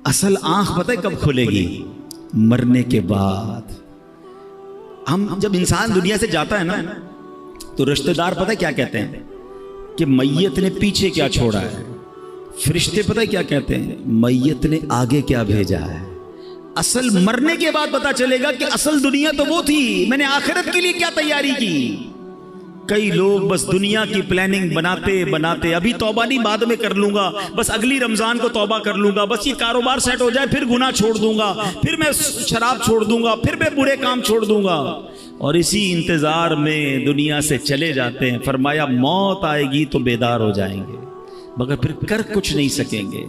اصل آنکھ پتہ ہے کب کھلے گی؟ مرنے کے بعد۔ ہم جب انسان دنیا سے جاتا ہے نا تو رشتہ دار پتہ ہے کیا کہتے ہیں کہ میت نے پیچھے کیا چھوڑا ہے، فرشتے پتہ ہے کیا کہتے ہیں، میت نے آگے کیا بھیجا ہے۔ اصل مرنے کے بعد پتہ چلے گا کہ اصل دنیا تو وہ تھی، میں نے آخرت کے لیے کیا تیاری کی۔ کئی لوگ بس دنیا کی پلاننگ بناتے بناتے، ابھی توبہ نہیں بعد میں کر لوں گا، بس اگلی رمضان کو توبہ کر لوں گا، بس یہ کاروبار سیٹ ہو جائے پھر گناہ چھوڑ دوں گا، پھر میں شراب چھوڑ دوں گا، پھر میں برے کام چھوڑ دوں گا، اور اسی انتظار میں دنیا سے چلے جاتے ہیں۔ فرمایا موت آئے گی تو بیدار ہو جائیں گے مگر پھر کر کچھ نہیں سکیں گے۔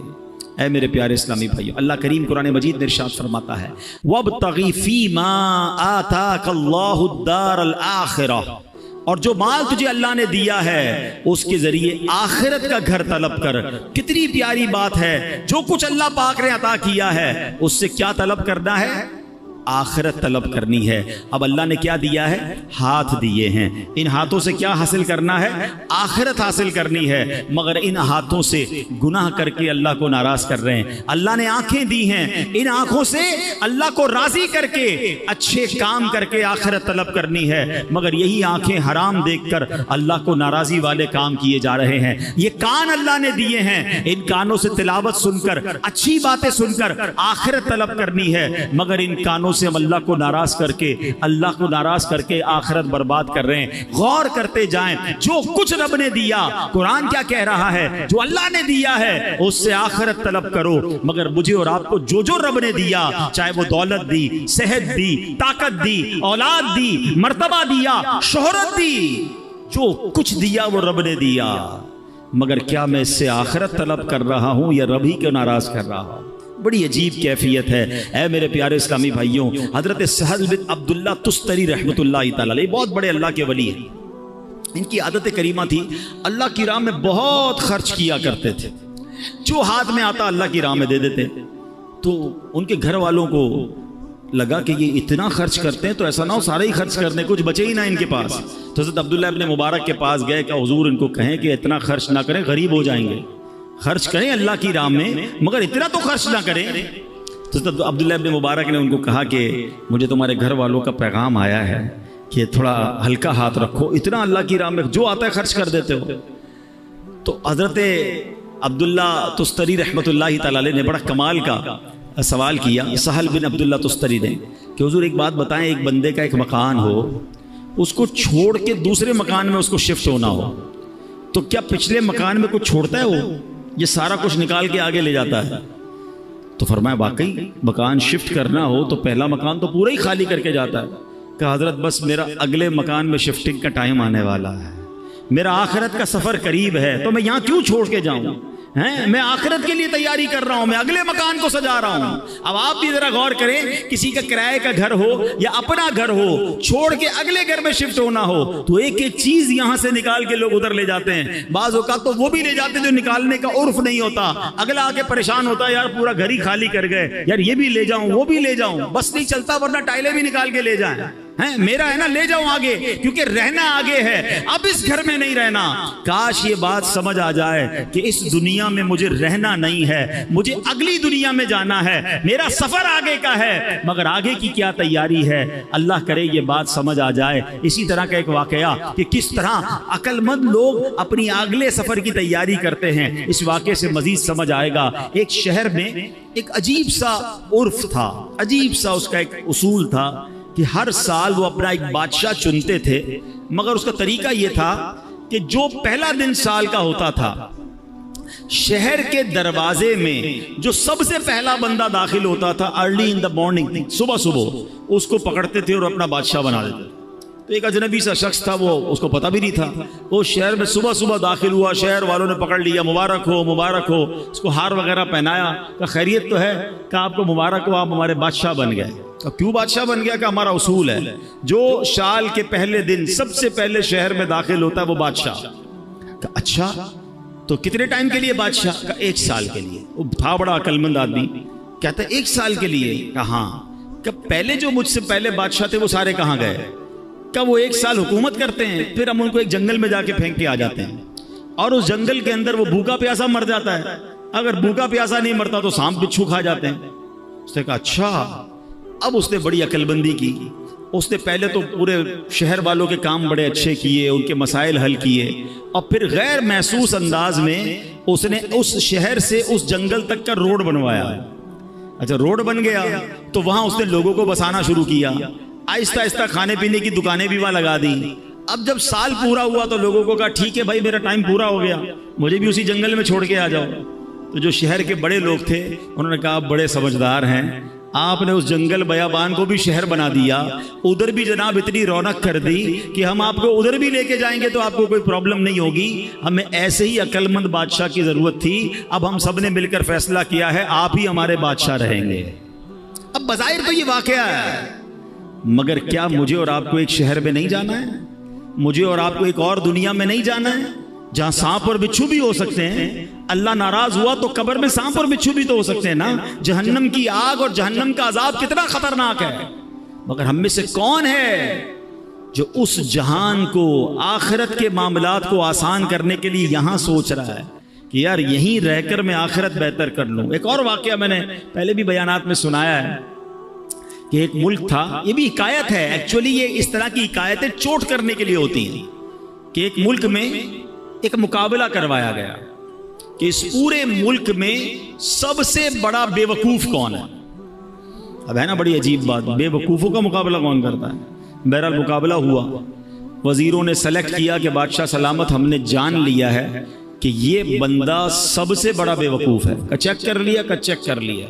اے میرے پیارے اسلامی بھائیو، اللہ کریم قرآن مجید میں ارشاد فرماتا ہے وَابْتَغِ فِي مَا آتَاكَ اللَّهُ الدَّارَ الْآخِرَةَ، اور جو مال تجھے اللہ نے دیا ہے اس کے ذریعے آخرت کا گھر طلب کر۔ کتنی پیاری بات ہے، جو کچھ اللہ پاک نے عطا کیا ہے اس سے کیا طلب کرنا ہے؟ آخرت طلب کرنی ہے۔ اب اللہ نے کیا دیا ہے؟ ہاتھ دیے ہیں، ان ہاتھوں سے کیا حاصل کرنا ہے؟ آخرت حاصل کرنی ہے، مگر ان ہاتھوں سے گناہ کر کے اللہ کو ناراض کر رہے ہیں۔ اللہ نے آنکھیں دی ہیں، ان آنکھوں سے اللہ کو راضی کر کے اچھے کام کر کے آخرت طلب کرنی ہے، مگر یہی آنکھیں حرام دیکھ کر اللہ کو ناراضی والے کام کیے جا رہے ہیں۔ یہ کان اللہ نے دیے ہیں، ان کانوں سے تلاوت سن کر، اچھی باتیں سن کر آخرت طلب کرنی ہے، مگر ان کانوں سے ہم اللہ کو ناراض کر کے آخرت برباد کر رہے ہیں۔ غور کرتے جائیں، جو کچھ رب نے دیا، قرآن کیا کہہ رہا ہے؟ جو اللہ نے دیا ہے اس سے آخرت طلب کرو، مگر مجھے اور آپ کو جو رب نے دیا، چاہے وہ دولت دی، صحت دی، طاقت دی، اولاد دی، مرتبہ دیا، شہرت دی، جو کچھ دیا وہ رب نے دیا، مگر کیا میں اس سے آخرت طلب کر رہا ہوں یا رب ہی کو ناراض کر رہا ہوں؟ بڑی عجیب کیفیت ہے۔ اے میرے پیارے اسلامی بھائیوں، حضرت سہل بن عبداللہ تستری رحمۃ اللہ تعالی علیہ بہت بڑے اللہ کے ولی ہیں۔ ان کی عادت کریمہ تھی اللہ کی راہ میں بہت خرچ کیا کرتے تھے، جو ہاتھ میں آتا اللہ کی راہ میں دے دیتے۔ تو ان کے گھر والوں کو لگا کہ یہ اتنا خرچ کرتے ہیں تو ایسا نہ ہو سارے ہی خرچ کر دیں، کچھ بچے ہی نہ ان کے پاس۔ تو حضرت عبداللہ ابن مبارک کے پاس گئے کہ حضور ان کو کہیں کہ اتنا خرچ نہ کریں، غریب ہو جائیں گے، خرچ کریں اللہ کی راہ میں مگر اتنا تو خرچ نہ کریں۔ تو عبداللہ ابن مبارک نے ان کو کہا کہ مجھے تمہارے گھر والوں کا پیغام آیا ہے کہ تھوڑا ہلکا ہاتھ رکھو، اتنا اللہ کی راہ میں جو آتا ہے خرچ کر دیتے ہو۔ تو حضرت عبداللہ تستری رحمۃ اللہ تعالی علیہ نے بڑا کمال کا سوال کیا سہل بن عبداللہ تستری نے کہ حضور ایک بات بتائیں، ایک بندے کا ایک مکان ہو، اس کو چھوڑ کے دوسرے مکان میں اس کو شفٹ ہونا ہو، تو کیا پچھلے مکان میں کچھ چھوڑتا ہے وہ، یہ سارا کچھ نکال کے آگے لے جاتا ہے؟ تو فرمایا واقعی مکان شفٹ کرنا ہو تو پہلا مکان تو پورا ہی خالی کر کے جاتا ہے۔ کہ حضرت بس میرا اگلے مکان میں شفٹنگ کا ٹائم آنے والا ہے، میرا آخرت کا سفر قریب ہے، تو میں یہاں کیوں چھوڑ کے جاؤں؟ میں آخرت کے لیے تیاری کر رہا ہوں، میں اگلے مکان کو سجا رہا ہوں۔ اب آپ بھی ذرا غور کریں، کسی کا کرائے کا گھر ہو یا اپنا گھر ہو، چھوڑ کے اگلے گھر میں شفٹ ہونا ہو تو ایک ایک چیز یہاں سے نکال کے لوگ ادھر لے جاتے ہیں۔ بعض اوقات تو وہ بھی لے جاتے ہیں جو نکالنے کا عرف نہیں ہوتا، اگلا آ کے پریشان ہوتا ہے یار پورا گھر ہی خالی کر گئے، یار یہ بھی لے جاؤں وہ بھی لے جاؤں، بس نہیں چلتا ورنہ ٹائلیں بھی نکال کے لے جائیں، میرا ہے نا لے جاؤں آگے، کیونکہ رہنا آگے ہے، اب اس گھر میں نہیں رہنا۔ کاش یہ بات سمجھ آ جائے کہ اس دنیا میں مجھے رہنا نہیں ہے، مجھے اگلی دنیا میں جانا ہے، میرا سفر آگے کا ہے، مگر آگے کی کیا تیاری ہے، اللہ کرے یہ بات سمجھ آ جائے۔ اسی طرح کا ایک واقعہ کہ کس طرح عقل مند لوگ اپنی اگلے سفر کی تیاری کرتے ہیں، اس واقعے سے مزید سمجھ آئے گا۔ ایک شہر میں ایک عجیب سا عرف تھا، عجیب سا اس کا ایک اصول تھا کہ ہر سال وہ اپنا ایک بادشاہ چنتے تھے، مگر اس کا طریقہ یہ تھا کہ جو پہلا دن سال کا ہوتا تھا، شہر کے دروازے میں جو سب سے پہلا بندہ داخل ہوتا تھا ارلی ان دا مارننگ، صبح اس کو پکڑتے تھے اور اپنا بادشاہ بنا دیتے۔ تو ایک اجنبی سا شخص تھا، وہ اس کو پتہ بھی نہیں تھا، وہ شہر میں صبح داخل ہوا، شہر والوں نے پکڑ لیا، مبارک ہو، اس کو ہار وغیرہ پہنایا، کہ خیریت تو ہے؟ کہ آپ کو مبارک ہو، آپ ہمارے بادشاہ بن گئے۔ کیوں بادشاہ بن گیا؟ کہ ہمارا اصول ہے جو سال کے پہلے دن سب سے پہلے شہر میں داخل ہوتا ہے وہ بادشاہ۔ کہ اچھا تو کتنے ٹائم کے لیے بادشاہ؟ کہ 1 سال کے لیے۔ وہ تھا بڑا عقل مند آدمی، کہتا ہے 1 سال کے لیے؟ کہ ہاں۔ کہ پہلے جو مجھ سے پہلے بادشاہ تھے وہ سارے کہاں گئے؟ کہ وہ 1 سال حکومت کرتے ہیں، پھر ہم ان کو ایک جنگل میں جا کے پھینک کے آ جاتے ہیں، اور اس جنگل کے اندر وہ بھوکا پیاسا مر جاتا ہے، اگر بھوکا پیاسا نہیں مرتا تو سانپ بچھو کھا جاتے ہیں. اس نے کہا اچھا. اب اس نے بڑی عقل بندی کی. اس نے پہلے تو پورے شہر والوں کے کام بڑے اچھے کیے, ان کے مسائل حل کیے, اور پھر غیر محسوس انداز میں اس نے اس شہر سے اس جنگل تک کا روڈ بنوایا. اچھا روڈ بن گیا تو وہاں اس نے لوگوں کو بسانا شروع کیا. آہستہ آہستہ کھانے پینے کی دکانیں بھی وہاں لگا دی. اب جب سال پورا ہوا تو لوگوں کو کہا ٹھیک ہے بھائی میرا ٹائم پورا ہو گیا, مجھے بھی اسی جنگل میں چھوڑ کے آ جاؤ. تو جو شہر کے بڑے لوگ تھے انہوں نے کہا آپ بڑے سمجھدار ہیں, آپ نے اس جنگل بیابان کو بھی شہر بنا دیا, ادھر بھی جناب اتنی رونق کر دی کہ ہم آپ کو ادھر بھی لے کے جائیں گے تو آپ کو کوئی پرابلم نہیں ہوگی. ہمیں ایسے ہی عقل مند بادشاہ کی ضرورت تھی, اب ہم سب نے مل کر فیصلہ کیا ہے آپ ہی ہمارے بادشاہ رہیں گے. اب بظاہر تو یہ واقعہ ہے, مگر کیا مجھے اور آپ کو ایک شہر میں نہیں جانا ہے؟ مجھے اور آپ کو ایک اور دنیا میں نہیں جانا ہے جہاں سانپ اور بچھو بھی ہو سکتے ہیں؟ اللہ ناراض ہوا تو قبر میں سانپ اور بچھو بھی تو ہو سکتے ہیں نا. جہنم کی آگ اور جہنم کا عذاب کتنا خطرناک ہے, مگر ہم میں سے کون ہے جو اس جہان کو, آخرت کے معاملات کو آسان کرنے کے لیے یہاں سوچ رہا ہے کہ یار یہیں رہ کر میں آخرت بہتر کر لوں. ایک اور واقعہ میں نے پہلے بھی بیانات میں سنایا ہے کہ ایک ملک تھا, یہ بھی حکایت ہے ایکچولی, یہ اس طرح کی حکایتیں چوٹ کرنے کے لیے ہوتی ہیں, کہ ایک ملک میں ایک مقابلہ کروایا گیا کہ اس پورے ملک میں سب سے بڑا بے وقوف کون ہے. اب ہے نا بڑی عجیب بات, بے وقوفوں کا مقابلہ کون کرتا ہے؟ بہرحال مقابلہ ہوا, وزیروں نے سلیکٹ کیا کہ بادشاہ سلامت ہم نے جان لیا ہے کہ یہ بندہ سب سے بڑا بے وقوف ہے. چیک کر لیا.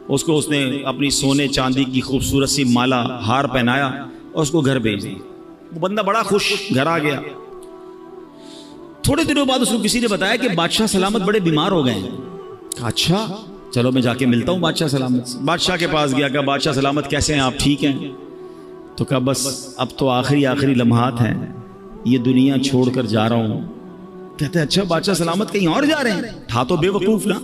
اس کو اس نے اپنی سونے چاندی کی خوبصورت سی مالا ہار پہنایا اور اس کو گھر بھیج دی. وہ بندہ بڑا خوش گھر آ گیا. تھوڑے دنوں بعد اس کو کسی نے بتایا کہ بادشاہ سلامت بڑے بیمار ہو گئے ہیں. اچھا چلو میں جا کے ملتا ہوں بادشاہ سلامت سے. بادشاہ کے پاس گیا, کہا بادشاہ سلامت کیسے ہیں آپ, ٹھیک ہیں؟ تو کہا بس اب تو آخری لمحات ہیں, یہ دنیا چھوڑ کر جا رہا ہوں. کہتے ہیں اچھا بادشاہ سلامت کہیں اور جا رہے ہیں؟ تھا تو بے وقوف نا.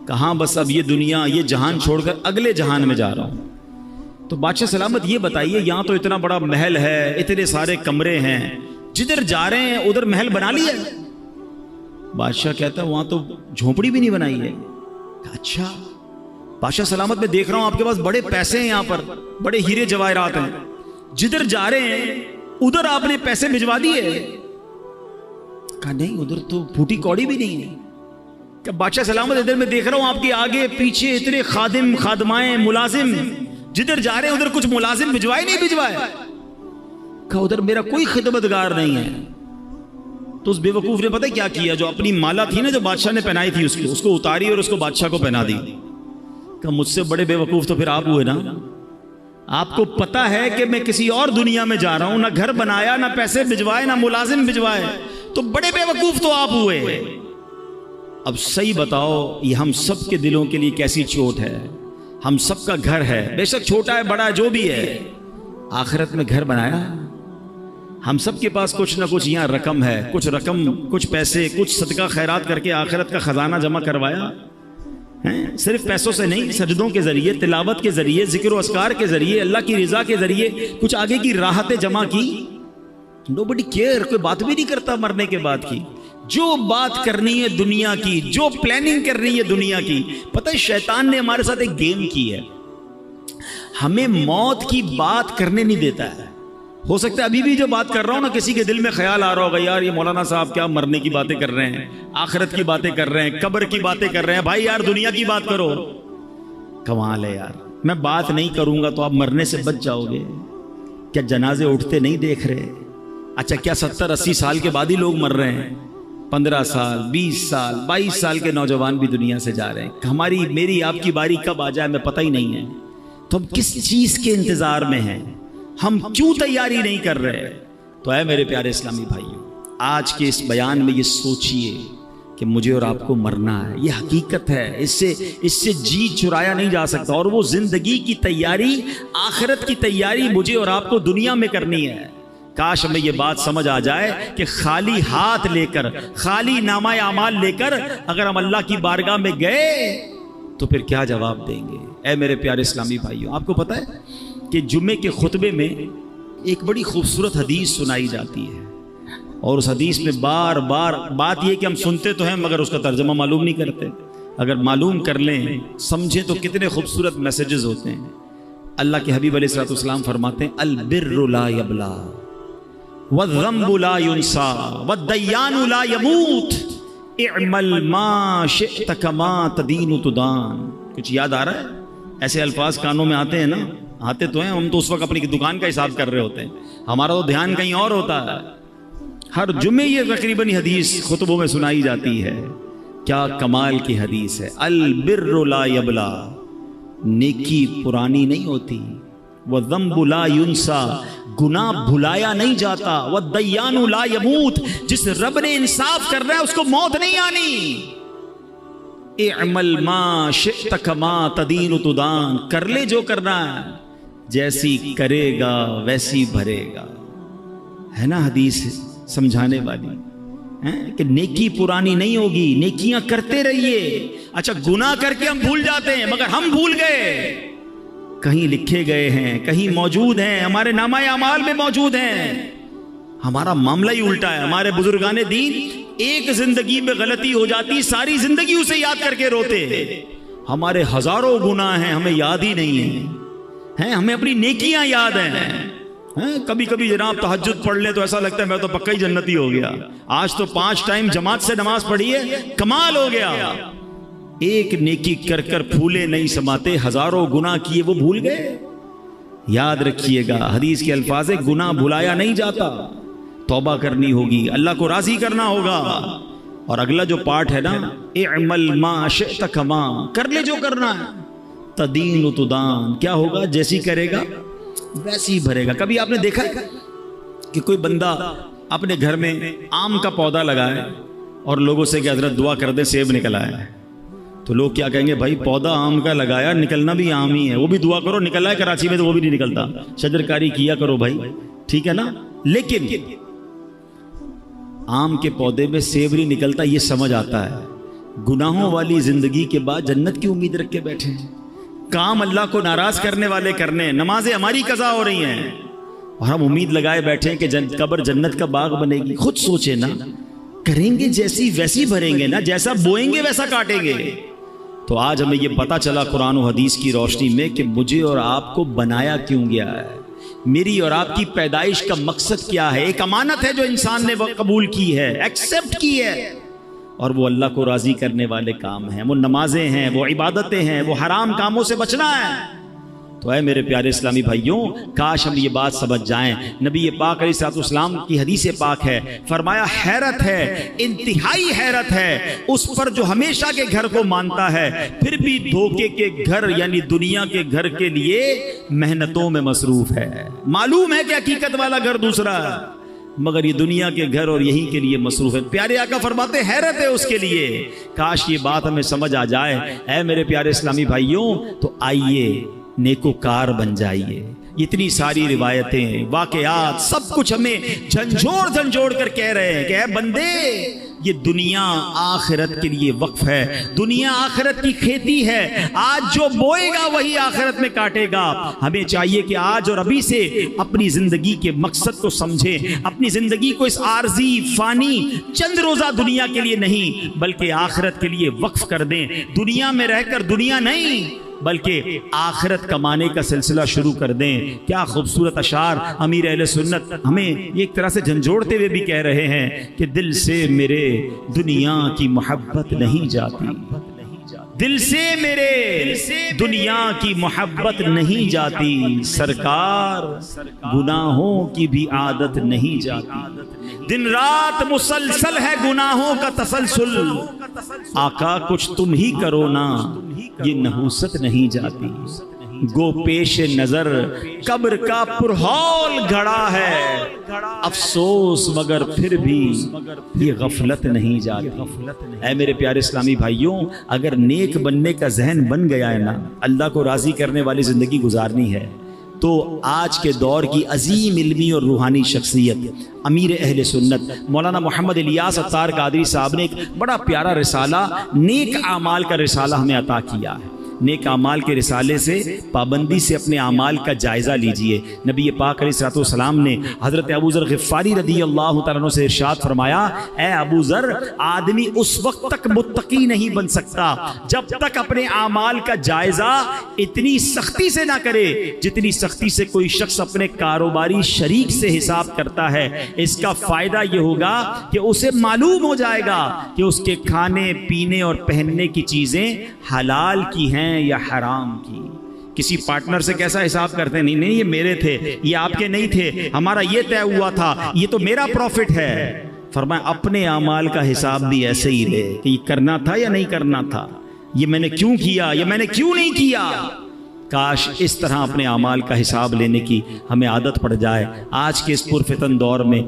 کہاں بس اب یہ دنیا یہ جہان چھوڑ کر اگلے جہان میں جا رہا ہوں. تو بادشاہ سلامت یہ بتائیے, یہاں تو اتنا بڑا محل ہے, اتنے سارے کمرے ہیں, جدھر جا رہے ہیں ادھر محل بنا لیا ہے؟ بادشاہ کہتا ہے وہاں تو جھونپڑی بھی نہیں بنائی ہے. اچھا بادشاہ سلامت میں دیکھ رہا ہوں آپ کے پاس بڑے پیسے ہیں, یہاں پر بڑے ہیرے جواہرات ہیں, جدھر جا رہے ہیں ادھر آپ نے پیسے بھجوا دیے؟ کہا نہیں ادھر تو پھوٹی کوڑی بھی نہیں ہے. کہ بادشاہ سلامت ادھر میں دیکھ رہا ہوں آپ کے آگے پیچھے اتنے خادم خادمائیں ملازم, جدھر جا رہے ہیں ادھر کچھ ملازم بھجوائے نہیں بھجوائے؟ کہا ادھر میرا کوئی خدمتگار نہیں ہے. تو اس بے وقوف نے پتہ کیا کیا, جو اپنی مالا تھی نا جو بادشاہ نے پہنائی تھی اس کو اتاری اور اس کو بادشاہ کو پہنا دی. کہ مجھ سے بڑے بے وقوف تو پھر آپ ہوئے نا. آپ کو پتا ہے کہ میں کسی اور دنیا میں جا رہا ہوں, نہ گھر بنایا, نہ پیسے بھجوائے, نہ ملازم بھجوائے, تو بڑے بے وقوف تو آپ ہوئے. اب صحیح بتاؤ یہ ہم سب کے دلوں کے لیے کیسی چوٹ ہے. ہم سب کا گھر ہے, بے شک چھوٹا ہے بڑا جو بھی ہے, آخرت میں گھر بنایا. ہم سب کے پاس کچھ نہ کچھ یہاں رقم ہے, کچھ پیسے, کچھ صدقہ خیرات کر کے آخرت کا خزانہ جمع کروایا. صرف پیسوں سے نہیں, سجدوں کے ذریعے, تلاوت کے ذریعے, ذکر و اذکار کے ذریعے, اللہ کی رضا کے ذریعے کچھ آگے کی راحتیں جمع کی. نوبڈی کیئر, کوئی بات بھی نہیں کرتا مرنے کے بعد کی. جو بات کرنی ہے دنیا کی, جو پلاننگ کرنی ہے دنیا کی. پتہ ہے شیطان نے ہمارے ساتھ ایک گیم کی ہے, ہمیں موت کی بات کرنے نہیں دیتا ہے. ہو سکتا ہے ابھی بھی جو بات کر رہا ہوں نا کسی کے دل میں خیال آ رہا ہوگا یار یہ مولانا صاحب کیا مرنے کی باتیں کر رہے ہیں, آخرت کی باتیں کر رہے ہیں, قبر کی باتیں کر رہے ہیں. بھائی یار دنیا کی بات کرو. کمال ہے یار, میں بات نہیں کروں گا تو آپ مرنے سے بچ جاؤ گے. کیا جنازے اٹھتے نہیں دیکھ رہے؟ اچھا کیا 70-80 سال کے بعد ہی لوگ مر رہے ہیں؟ 15 سال 20 سال 22 سال کے نوجوان بھی دنیا سے جا رہے ہیں. ہماری میری آپ کی باری کب آ جائے ہمیں پتہ ہی نہیں ہے. تو ہم کس چیز کے انتظار میں ہیں, ہم کیوں تیاری نہیں کر رہے؟ تو اے میرے پیارے اسلامی بھائیوں, آج کے اس بیان میں یہ سوچئے کہ مجھے اور آپ کو مرنا ہے, یہ حقیقت ہے, اس سے جی چرایا نہیں جا سکتا. اور وہ زندگی کی تیاری, آخرت کی تیاری مجھے اور آپ کو دنیا میں کرنی ہے. کاش ہمیں یہ بات سمجھ آ جائے کہ خالی ہاتھ لے کر, خالی نامہ اعمال لے کر اگر ہم اللہ کی بارگاہ میں گئے تو پھر کیا جواب دیں گے. اے میرے پیارے اسلامی بھائیوں, آپ کو پتہ ہے کہ جمعے کے خطبے میں ایک بڑی خوبصورت حدیث سنائی جاتی ہے, اور اس حدیث میں بار بار بات یہ کہ ہم سنتے تو ہیں مگر اس کا ترجمہ معلوم نہیں کرتے. اگر معلوم کر لیں سمجھیں تو کتنے خوبصورت میسیجز ہوتے ہیں. اللہ کے حبیب علیہ الصلوۃ والسلام فرماتے ہیں البر لا یبلا والذنب لا ینسا والدیان لا یموت اعمل ما شئت کما تدین تدان. کچھ یاد آ رہا ہے؟ ایسے الفاظ کانوں میں آتے ہیں نا, آتے تو ہیں, ہم تو اس وقت اپنی دکان کا حساب کر رہے ہوتے ہیں, ہمارا تو دھیان کہیں اور ہوتا ہے. ہر جمعے یہ تقریباً حدیث خطبوں میں سنائی جاتی ہے. کیا کمال کی حدیث ہے. البر لا یبلا, نیکی پرانی نہیں ہوتی. والذنب لا ینسا, گناہ بھلایا نہیں جاتا. والدیان لا یموت, جس رب نے انصاف کر رہا ہے اس کو موت نہیں آنی. اعمل ما شئت کما تدین تدان, کر لے جو کرنا ہے, جیسی کرے گا ویسی بھرے گا. ہے نا حدیث سمجھانے والی کہ نیکی پرانی نہیں ہوگی, نیکیاں کرتے رہیے. اچھا گناہ کر کے ہم بھول جاتے ہیں, مگر ہم بھول گئے, کہیں لکھے گئے ہیں, کہیں موجود ہیں, ہمارے نامہ اعمال میں موجود ہیں. ہمارا معاملہ ہی الٹا ہے. ہمارے بزرگان دین ایک زندگی میں غلطی ہو جاتی ساری زندگی اسے یاد کر کے روتے. ہمارے ہزاروں گناہ ہیں, ہمیں یاد ہی نہیں ہیں, ہمیں اپنی نیکیاں یاد ہیں. کبھی کبھی جناب تہجد پڑھ لیں تو ایسا لگتا ہے میں تو پکا ہی جنتی ہو گیا. آج تو 5 ٹائم جماعت سے نماز پڑھی ہے, کمال ہو گیا. ایک نیکی کر کر پھولے نہیں سماتے, ہزاروں گناہ کیے وہ بھول گئے. یاد رکھیے گا حدیث کے الفاظ ہے گناہ بھلایا نہیں جاتا, توبہ کرنی ہوگی, اللہ کو راضی کرنا ہوگا. اور اگلا جو پارٹ ہے نا اعمل ما شئت کما, کر لے جو کرنا ہے. تدین تدان, کیا ہوگا جیسی کرے گا ویسی بھرے گا. کبھی آپ نے دیکھا ہے کہ کوئی بندہ اپنے گھر میں آم کا پودا لگائے اور لوگوں سے کہ حضرت دعا کر دے سیب نکل آئے, تو لوگ کیا کہیں گے بھائی پودا آم کا لگایا, نکلنا بھی آم ہی ہے, وہ بھی دعا کرو نکل آئے. کراچی میں تو وہ بھی نہیں نکلتا, شجرکاری کیا کرو بھائی, ٹھیک ہے نا. لیکن آم کے پودے میں سیب نہیں نکلتا, یہ سمجھ آتا ہے. گناہوں والی زندگی کے بعد جنت کی امید رکھ کے بیٹھے ہیں. کام اللہ کو ناراض کرنے والے کرنے ہیں, نمازیں ہماری قضا ہو رہی ہیں اور ہم امید لگائے بیٹھے ہیں کہ قبر جنت کا باغ بنے گی. خود سوچے نا, کریں گے جیسی ویسی بھریں گے نا, جیسا بوئیں گے ویسا کاٹیں گے. تو آج ہمیں یہ پتا چلا قرآن و حدیث کی روشنی میں کہ مجھے اور آپ کو بنایا کیوں گیا ہے, میری اور آپ کی پیدائش کا مقصد کیا ہے. ایک امانت ہے جو انسان نے قبول کی ہے, ایکسپٹ کی ہے, اور وہ اللہ کو راضی کرنے والے کام ہیں. وہ نمازیں ہیں, وہ عبادتیں ہیں, وہ حرام کاموں سے بچنا ہے. تو اے میرے پیارے اسلامی بھائیوں, کاش ہم یہ بات سمجھ جائیں. نبی پاک علیہ الصلوۃ والسلام کی حدیث پاک ہے, فرمایا حیرت ہے, انتہائی حیرت ہے اس پر جو ہمیشہ کے گھر کو مانتا ہے پھر بھی دھوکے کے گھر یعنی دنیا کے گھر کے لیے محنتوں میں مصروف ہے. معلوم ہے کہ حقیقت والا گھر دوسرا ہے, مگر یہ دنیا کے گھر اور یہی کے لیے مصروف ہے. پیارے آقا فرماتے حیرت ہے اس کے لیے. کاش یہ بات ہمیں سمجھ آ جائے. اے میرے پیارے اسلامی بھائیوں, تو آئیے نیکوکار بن جائیے. اتنی ساری روایتیں, واقعات, سب کچھ ہمیں جھنجھوڑ کر کہہ رہے ہیں کہ اے بندے, یہ دنیا آخرت کے لیے وقف ہے, دنیا آخرت کی کھیتی ہے. آج جو بوئے گا وہی آخرت میں کاٹے گا. ہمیں چاہیے کہ آج اور ابھی سے اپنی زندگی کے مقصد کو سمجھیں, اپنی زندگی کو اس عارضی فانی چند روزہ دنیا کے لیے نہیں بلکہ آخرت کے لیے وقف کر دیں. دنیا میں رہ کر دنیا نہیں بلکہ آخرت کمانے کا سلسلہ شروع کر دیں. کیا خوبصورت اشعار امیر اہل سنت ہمیں ایک طرح سے جھنجھوڑتے ہوئے بھی کہہ رہے ہیں کہ دل سے میرے دنیا کی محبت نہیں جاتی, دل سے میرے دنیا کی محبت نہیں جاتی. سرکار گناہوں کی بھی عادت نہیں جاتی, دن رات مسلسل ہے گناہوں کا تسلسل. آقا کچھ تم ہی کرو نا, یہ نحوست نہیں جاتی. گو پیش نظر قبر کا پرہول گھڑا ہے, افسوس مگر پھر بھی یہ غفلت نہیں جاتی. اے میرے پیارے اسلامی بھائیوں, اگر نیک بننے کا ذہن بن گیا ہے نا, اللہ کو راضی کرنے والی زندگی گزارنی ہے, تو آج کے دور کی عظیم علمی اور روحانی شخصیت امیر اہل سنت مولانا محمد الیاس عطار قادری صاحب نے ایک بڑا پیارا رسالہ نیک اعمال کا رسالہ ہمیں عطا کیا ہے. نیک اعمال کے رسالے سے پابندی سے اپنے اعمال کا جائزہ لیجئے۔ نبی پاک علیہ الصلوۃ والسلام نے حضرت ابو ذر غفاری رضی اللہ تعالیٰ عنہ سے ارشاد فرمایا، اے ابو ذر، آدمی اس وقت تک متقی نہیں بن سکتا جب تک اپنے اعمال کا جائزہ اتنی سختی سے نہ کرے جتنی سختی سے کوئی شخص اپنے کاروباری شریک سے حساب کرتا ہے۔ اس کا فائدہ یہ ہوگا کہ اسے معلوم ہو جائے گا کہ اس کے کھانے پینے اور پہننے کی چیزیں حلال کی ہیں یا حرام کی۔ کسی پارٹنر سے کیسا حساب کرتے ہیں؟ نہیں یہ میرے تھے، یہ آپ کے نہیں تھے، ہمارا یہ طے ہوا تھا، یہ تو میرا پروفٹ ہے۔ فرمایا اپنے اعمال کا حساب بھی ایسے ہی لے کہ یہ کرنا تھا یا نہیں کرنا تھا، یہ میں نے کیوں کیا یا میں نے کیوں نہیں کیا۔ کاش اس طرح اپنے اعمال کا حساب لینے کی ہمیں عادت پڑ جائے۔ آج کے اس پرفتن دور میں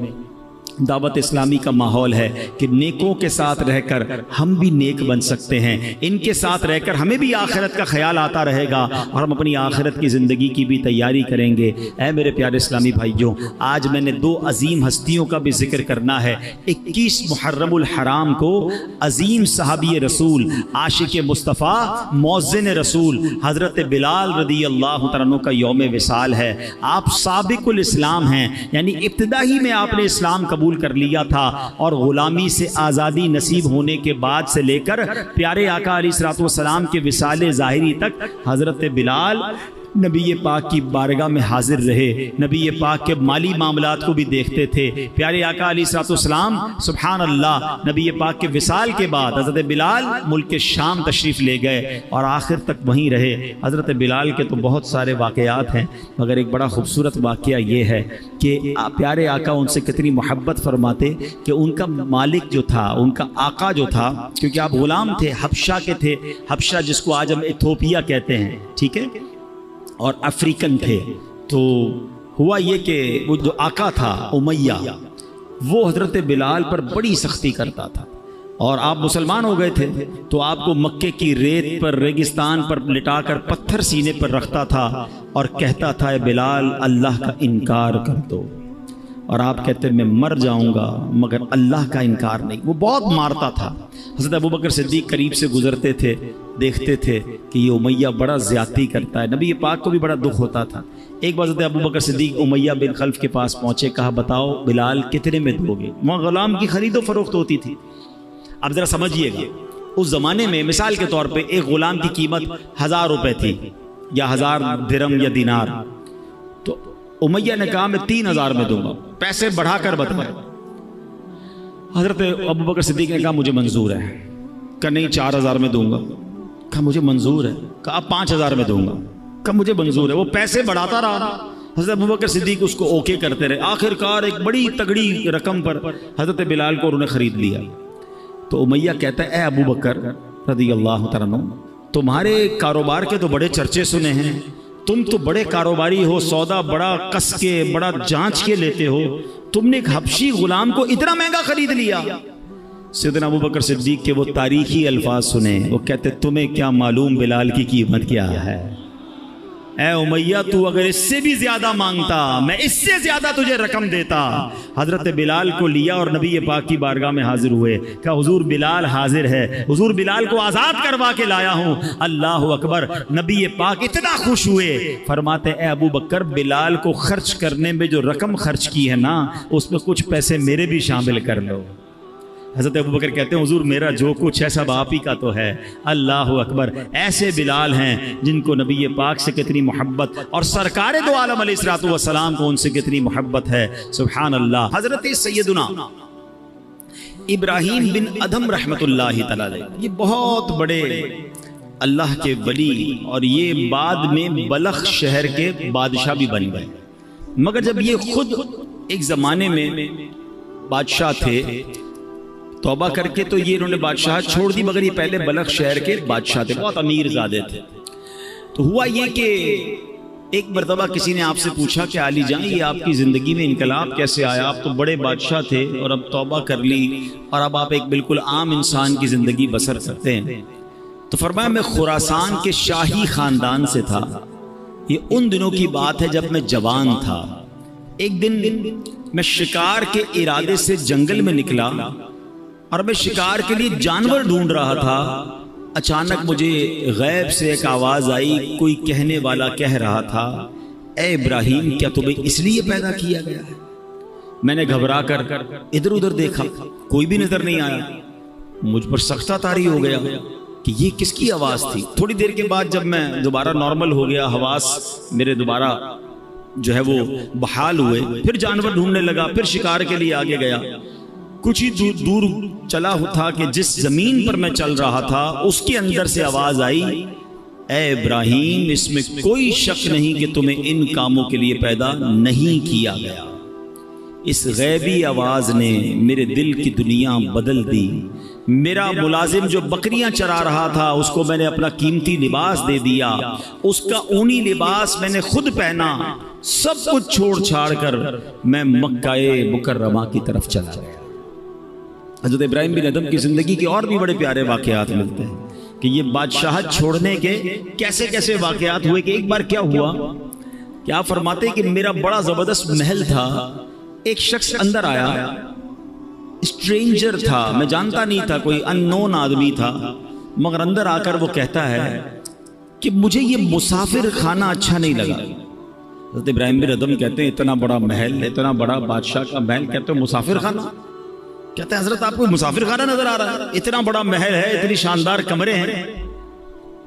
دعوت اسلامی کا ماحول ہے کہ نیکوں کے ساتھ رہ کر ہم بھی نیک بن سکتے ہیں، ان کے ساتھ رہ کر ہمیں بھی آخرت کا خیال آتا رہے گا اور ہم اپنی آخرت کی زندگی کی بھی تیاری کریں گے۔ اے میرے پیارے اسلامی بھائیوں، آج میں نے دو عظیم ہستیوں کا بھی ذکر کرنا ہے۔ 21 محرم الحرام کو عظیم صحابی رسول، عاشق مصطفیٰ، مؤذن رسول حضرت بلال رضی اللہ تعالیٰ عنہ کا یوم وصال ہے۔ آپ سابق الاسلام ہیں، یعنی ابتدا ہی میں آپ نے اسلام قبول کر لیا تھا اور غلامی سے آزادی نصیب ہونے کے بعد سے لے کر پیارے آقا علیہ الصلوۃ والسلام کے وصال ظاہری تک حضرت بلال نبی پاک کی بارگاہ میں حاضر رہے، نبی پاک کے مالی معاملات کو بھی دیکھتے تھے۔ پیارے آقا علیہ الصلوۃ والسلام سبحان اللہ نبی پاک کے وصال کے بعد حضرت بلال ملک شام تشریف لے گئے اور آخر تک وہیں رہے۔ حضرت بلال کے تو بہت سارے واقعات ہیں، مگر ایک بڑا خوبصورت واقعہ یہ ہے کہ پیارے آقا ان سے کتنی محبت فرماتے کہ ان کا مالک جو تھا، ان کا آقا جو تھا، کیونکہ آپ غلام تھے، حبشہ کے تھے، حبشہ جس کو آج ہم ایتھوپیا کہتے ہیں، ٹھیک ہے، اور افریقن تھے۔ تو ہوا یہ کہ وہ جو آقا تھا امیہ، وہ حضرت بلال پر بڑی سختی کرتا تھا، اور آپ مسلمان ہو گئے تھے تو آپ کو مکے کی ریت پر، ریگستان پر لٹا کر پتھر سینے پر رکھتا تھا اور کہتا تھا اے بلال اللہ کا انکار کر دو، اور آپ کہتے میں مر جاؤں گا مگر اللہ کا انکار نہیں۔ وہ بہت مارتا تھا۔ حضرت ابوبکر صدیق قریب سے گزرتے تھے، دیکھتے تھے کہ یہ امیہ بڑا زیادتی کرتا ہے، نبی پاک کو بھی بڑا دکھ ہوتا تھا۔ ایک بار حضرت ابوبکر صدیق امیہ بن خلف کے پاس پہنچے، کہا بتاؤ بلال کتنے میں دو گے؟ وہاں غلام کی خرید و فروخت ہوتی تھی۔ اب ذرا سمجھیے گا، اس زمانے میں مثال کے طور پہ ایک غلام کی قیمت 1000 روپے تھی یا 1000 درہم یا دینار، تو امیہ نے کہا میں 3000 میں دوں گا، پیسے بڑھا کر بتائے۔ حضرت ابوبکر صدیق نے کہا مجھے منظور ہے، کہا نہیں 4000 میں دوں گا، کہا مجھے منظور ہے، کہا 5000 میں دوں گا، کہا مجھے منظور ہے۔ وہ پیسے بڑھاتا رہا، حضرت ابوبکر صدیق اس کو اوکے کرتے رہے، آخر کار ایک بڑی تگڑی رقم پر حضرت بلال کو انہوں نے خرید لیا۔ تو امیہ کہتا ہے اے ابوبکر رضی اللہ تعالیٰ عنہ، تمہارے کاروبار کے تو بڑے چرچے سنے ہیں، تم تو بڑے کاروباری ہو، سودا بڑا کس کے بڑا جانچ کے لیتے ہو، تم نے ایک حبشی غلام کو اتنا مہنگا خرید لیا۔ سیدنا ابوبکر صدیق کے وہ تاریخی الفاظ سنے، وہ کہتے تمہیں کیا معلوم بلال کی قیمت کیا ہے؟ اے امیہ تو اگر اس سے بھی زیادہ مانگتا میں اس سے زیادہ تجھے رقم دیتا۔ حضرت بلال کو لیا اور نبی پاک کی بارگاہ میں حاضر ہوئے، کہ حضور بلال حاضر ہے، حضور بلال کو آزاد کروا کے لایا ہوں۔ اللہ اکبر، نبی پاک اتنا خوش ہوئے، فرماتے اے ابو بکر بلال کو خرچ کرنے میں جو رقم خرچ کی ہے نا، اس میں کچھ پیسے میرے بھی شامل کر لو۔ حضرت ابوبکر کہتے ہیں حضور میرا جو کچھ ہے سب آپ ہی کا تو ہے۔ اللہ اکبر، ایسے بلال ہیں جن کو نبی پاک سے کتنی محبت اور سرکار دو عالم علیہ الصلوۃ والسلام کو ان سے کتنی محبت ہے، سبحان اللہ۔ حضرت سیدنا ابراہیم بن ادھم رحمۃ اللہ تعالی علیہ، یہ بہت بڑے اللہ کے ولی، اور یہ بعد میں بلخ شہر کے بادشاہ بھی بن گئے، مگر جب یہ خود ایک زمانے میں بادشاہ تھے، توبہ کر کے تو یہ انہوں نے بادشاہ چھوڑ دی، مگر یہ پہلے بلخ شہر کے بادشاہ تھے، بہت امیر زادے تھے۔ تو ہوا یہ کہ ایک مرتبہ کسی نے آپ سے پوچھا کہ علی جان یہ آپ کی زندگی میں انقلاب کیسے آیا؟ آپ تو بڑے بادشاہ تھے اور اب توبہ کر لی اور اب آپ ایک بالکل عام انسان کی زندگی بسر کرتے ہیں۔ تو فرمایا میں خراسان کے شاہی خاندان سے تھا، یہ ان دنوں کی بات ہے جب میں جوان تھا۔ ایک دن میں شکار کے ارادے سے جنگل میں نکلا اور میں شکار کے لیے جانور ڈھونڈ رہا تھا، اچانک مجھے غیب سے ایک آواز آئی، کوئی کہنے والا کہہ رہا تھا، اے ابراہیم کیا تمہیں اس لیے پیدا کیا گیا ہے؟ میں نے گھبرا کر ادھر ادھر دیکھا، کوئی بھی نظر نہیں آیا۔ مجھ پر سختہ طاری ہو گیا کہ یہ کس کی آواز تھی۔ تھوڑی دیر کے بعد جب میں دوبارہ نارمل ہو گیا، حواس میرے دوبارہ جو ہے وہ بحال ہوئے، پھر جانور ڈھونڈنے لگا، پھر شکار کے لیے آگے گیا۔ کچھ ہی دور چلا تھا کہ جس زمین پر میں چل رہا تھا اس کے اندر سے آواز آئی، اے ابراہیم اس میں کوئی شک نہیں کہ تمہیں ان کاموں کے لیے پیدا نہیں کیا گیا۔ اس غیبی آواز نے میرے دل کی دنیا بدل دی۔ میرا ملازم جو بکریاں چرا رہا تھا اس کو میں نے اپنا قیمتی لباس دے دیا، اس کا اونی لباس میں نے خود پہنا، سب کچھ چھوڑ چھاڑ کر میں مکہ مکرمہ کی طرف چلا گیا۔ حضرت ابراہیم بن ادم کی زندگی کے اور بھی بڑے پیارے واقعات ملتے ہیں کہ یہ بادشاہت چھوڑنے کے کیسے کیسے واقعات ہوئے۔ کہ ایک بار کیا ہوا کہ آپ فرماتے کہ میرا بڑا زبردست محل تھا، ایک شخص اندر آیا، اسٹرینجر تھا، میں جانتا نہیں تھا، کوئی ان نون آدمی تھا، مگر اندر آ کر وہ کہتا ہے کہ مجھے یہ مسافر خانہ اچھا نہیں لگا۔ حضرت ابراہیم بن ادم کہتے ہیں اتنا بڑا محل، اتنا بڑا بادشاہ کا محل، کہتے ہیں مسافر خانہ؟ کہتے ہیں حضرت آپ کو مسافر خانہ نظر آ رہا ہے؟ اتنا بڑا محل ہے، اتنی شاندار کمرے ہیں۔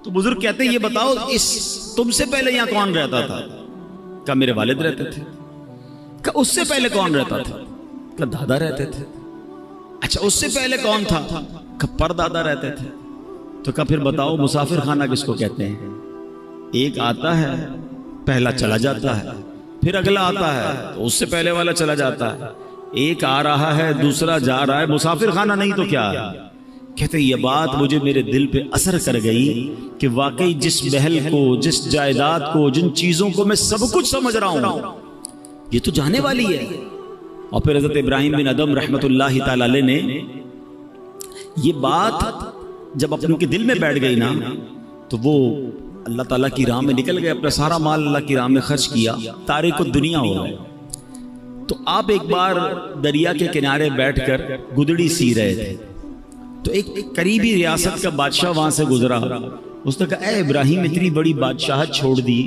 تو بزرگ کہتے ہیں یہ بتاؤ تم سے پہلے یہاں کون رہتا تھا؟ کہا میرے والد رہتے تھے۔ کہا اس سے پہلے کون رہتا تھا؟ کہا دادا رہتے تھے۔ اچھا اس سے پہلے کون تھا؟ کہا پردادا رہتے تھے۔ تو کہا پھر بتاؤ مسافر خانہ کس کو کہتے ہیں؟ ایک آتا ہے پہلا چلا جاتا ہے، پھر اگلا آتا ہے تو اس سے پہلے والا چلا جاتا ہے، ایک آ رہا ہے دوسرا جا رہا ہے، مسافر خانہ نہیں تو کیا ہے؟ کہتے یہ بات مجھے میرے دل پہ اثر کر گئی کہ واقعی جس محل کو، جس جائیداد کو، جن چیزوں کو میں سب کچھ سمجھ رہا ہوں یہ تو جانے والی ہے۔ اور پھر حضرت ابراہیم بن ادم رحمت اللہ تعالی علیہ نے یہ بات جب اپنے کے دل میں بیٹھ گئی نا تو وہ اللہ تعالیٰ کی راہ میں نکل گئے، اپنا سارا مال اللہ کی راہ میں خرچ کیا، تارک الدنیا ہو گئے۔ تو آپ ایک بار دریا کے کنارے بیٹھ کر گدڑی سی رہے تھے تو ایک قریبی ریاست کا بادشاہ وہاں سے گزرا، اس نے کہا اے ابراہیم اتنی بڑی بادشاہت چھوڑ دی،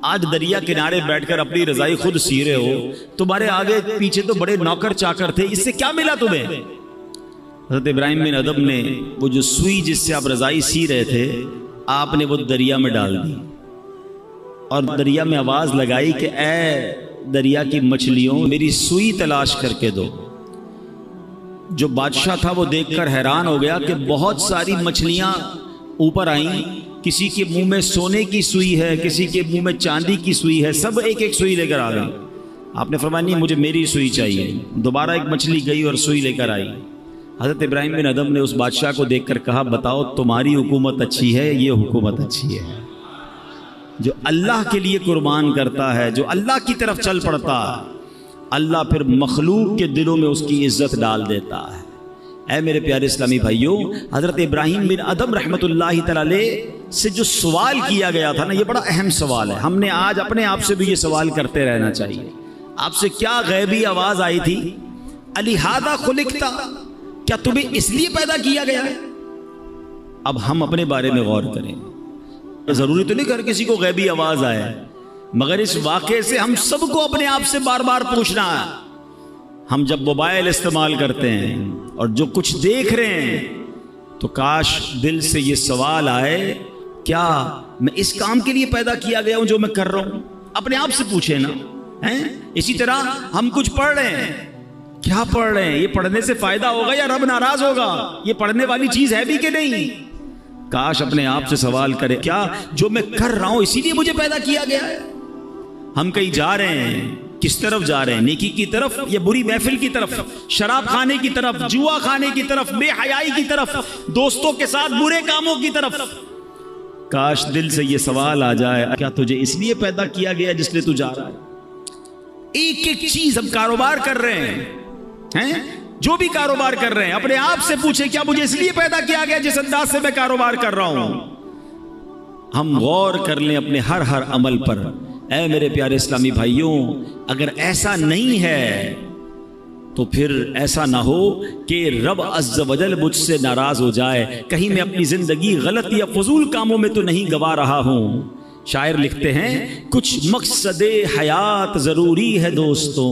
آج دریا کنارے بیٹھ کر اپنی رضائی خود سی رہے ہو، تمہارے آگے پیچھے تو بڑے نوکر چاکر تھے، اس سے کیا ملا تمہیں؟ حضرت ابراہیم بن ادم نے وہ جو سوئی جس سے آپ رضائی سی رہے تھے آپ نے وہ دریا میں ڈال دی اور دریا میں آواز لگائی کہ اے دریا کی مچھلیوں میری سوئی تلاش کر کے دو۔ جو بادشاہ تھا وہ دیکھ کر حیران ہو گیا کہ بہت ساری مچھلیاں اوپر آئیں، کسی کے منہ میں سونے کی سوئی ہے، کسی کے منہ میں چاندی کی سوئی ہے، سب ایک ایک سوئی لے کر آ گئے۔ آپ نے فرمایا نہیں مجھے میری سوئی چاہیے۔ دوبارہ ایک مچھلی گئی اور سوئی لے کر آئی۔ حضرت ابراہیم بن ادم نے اس بادشاہ کو دیکھ کر کہا بتاؤ تمہاری حکومت اچھی ہے یہ حکومت اچھی ہے؟ جو اللہ کے لیے قربان کرتا ہے، جو اللہ کی طرف چل پڑتا ہے، اللہ پھر مخلوق کے دلوں میں اس کی عزت ڈال دیتا ہے۔ اے میرے پیارے اسلامی بھائیوں، حضرت ابراہیم بن ادم رحمت اللہ تعالی سے جو سوال کیا گیا تھا نا یہ بڑا اہم سوال ہے۔ ہم نے آج اپنے آپ سے بھی یہ سوال کرتے رہنا چاہیے۔ آپ سے کیا غیبی آواز آئی تھی؟ الہذا خلقتا، کیا تمہیں اس لیے پیدا کیا گیا ہے؟ اب ہم اپنے بارے میں غور کریں۔ ضروری تو نہیں کہ ہر کسی کو غیبی آواز آئے، مگر اس واقعے سے ہم سب کو اپنے آپ سے بار بار پوچھنا ہے۔ ہم جب موبائل استعمال کرتے ہیں اور جو کچھ دیکھ رہے ہیں تو کاش دل سے یہ سوال آئے کیا میں اس کام کے لیے پیدا کیا گیا ہوں جو میں کر رہا ہوں؟ اپنے آپ سے پوچھیں نا۔ اسی طرح ہم کچھ پڑھ رہے ہیں، کیا پڑھ رہے ہیں؟ یہ پڑھنے سے فائدہ ہوگا یا رب ناراض ہوگا؟ یہ پڑھنے والی چیز ہے بھی کہ نہیں؟ کاش اپنے آپ سے سوال کرے کیا جو میں کر رہا ہوں اسی لیے مجھے پیدا کیا گیا ہے؟ ہم کہیں جا رہے ہیں، کس طرف جا رہے ہیں؟ نیکی کی طرف یا بری محفل کی طرف؟ شراب کھانے کی طرف، جوا کھانے کی طرف، بے حیائی کی طرف، دوستوں کے ساتھ برے کاموں کی طرف؟ کاش دل سے یہ سوال آ جائے کیا تجھے اس لیے پیدا کیا گیا جس لیے تو جا رہا ہے؟ ایک ایک چیز ہم کاروبار کر رہے ہیں، جو بھی کاروبار کر رہے ہیں اپنے آپ سے پوچھیں کیا مجھے اس لیے پیدا کیا گیا جس انداز سے میں کاروبار کر رہا ہوں؟ ہم غور کر لیں اپنے ہر عمل پر۔ اے میرے پیارے اسلامی بھائیوں، اگر ایسا نہیں ہے تو پھر ایسا نہ ہو کہ رب عز و جل مجھ سے ناراض ہو جائے، کہیں میں اپنی زندگی غلط یا فضول کاموں میں تو نہیں گوا رہا ہوں۔ شاعر لکھتے ہیں کچھ مقصد حیات ضروری ہے دوستوں،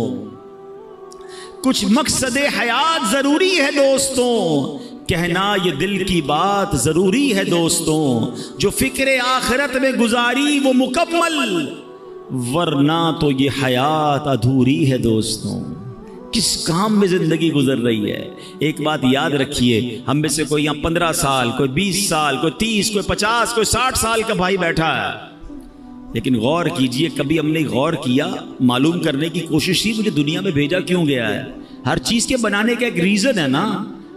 کچھ مقصد حیات ضروری ہے دوستوں، کہنا یہ دل کی بات ضروری ہے دوستوں، جو فکر آخرت میں گزاری وہ مکمل، ورنہ تو یہ حیات ادھوری ہے دوستوں۔ کس کام میں زندگی گزر رہی ہے؟ ایک بات یاد رکھیے، ہم میں سے کوئی یہاں 15 سال، کوئی 20 سال، کوئی 30، کوئی 50، کوئی 60 سال کا بھائی بیٹھا ہے، لیکن غور کیجئے، کبھی ہم نے غور کیا، معلوم کرنے کی کوشش کی مجھے دنیا میں بھیجا کیوں گیا ہے؟ ہر چیز کے بنانے کا ایک ریزن ہے نا۔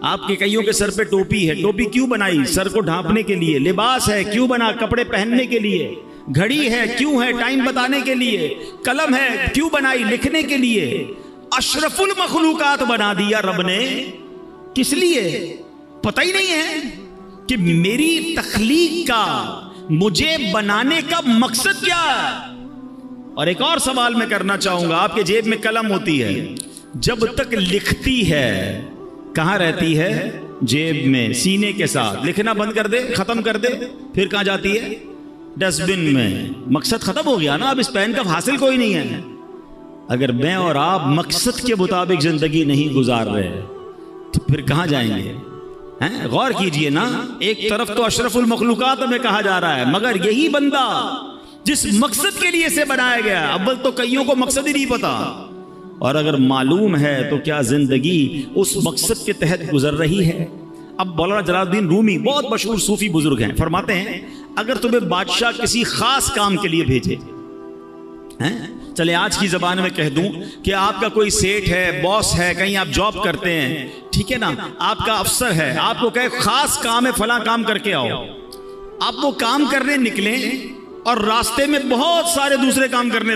آپ کے کئیوں کے سر پہ ٹوپی ہے، ٹوپی کیوں بنائی؟ سر کو ڈھانپنے کے لیے۔ لباس ہے، کیوں بنا؟ کپڑے پہننے کے لیے۔ گھڑی ہے، کیوں ہے؟ ٹائم بتانے کے لیے۔ قلم ہے، کیوں بنائی؟ لکھنے کے لیے۔ اشرف المخلوقات بنا دیا رب نے، کس لیے؟ پتہ ہی نہیں ہے کہ میری تخلیق کا، مجھے بنانے کا مقصد کیا ہے۔ اور ایک اور سوال میں کرنا چاہوں گا، آپ کے جیب میں قلم ہوتی ہے، جب تک لکھتی ہے کہاں رہتی ہے؟ جیب میں، سینے کے ساتھ۔ لکھنا بند کر دے، ختم کر دے، پھر کہاں جاتی ہے؟ ڈسٹ بن میں۔ مقصد ختم ہو گیا نا، اب اس پین کا حاصل کوئی نہیں ہے۔ اگر میں اور آپ مقصد کے مطابق زندگی نہیں گزار رہے تو پھر کہاں جائیں گے؟ غور کیجئے نا، ایک طرف تو اشرف المخلوقات میں کہا جا رہا ہے، مگر یہی بندہ جس مقصد کے لیے سے بنایا گیا، اول تو کئیوں کو مقصد ہی نہیں پتا، اور اگر معلوم ہے تو کیا زندگی اس مقصد کے تحت گزر رہی ہے؟ اب مولانا جلال الدین رومی بہت مشہور صوفی بزرگ ہیں، فرماتے ہیں اگر تمہیں بادشاہ کسی خاص کام کے لیے بھیجے، چلے آج کی زبان میں کہہ دوں کہ آپ کا کوئی سیٹ ہے، باس ہے، کہیں آپ جاب کرتے ہیں، ٹھیک ہے نا، آپ کا افسر ہے، آپ کو کہے خاص کام ہے، فلاں کام کر کے آؤ، آپ وہ کام کرنے نکلیں اور راستے میں بہت سارے دوسرے کام کرنے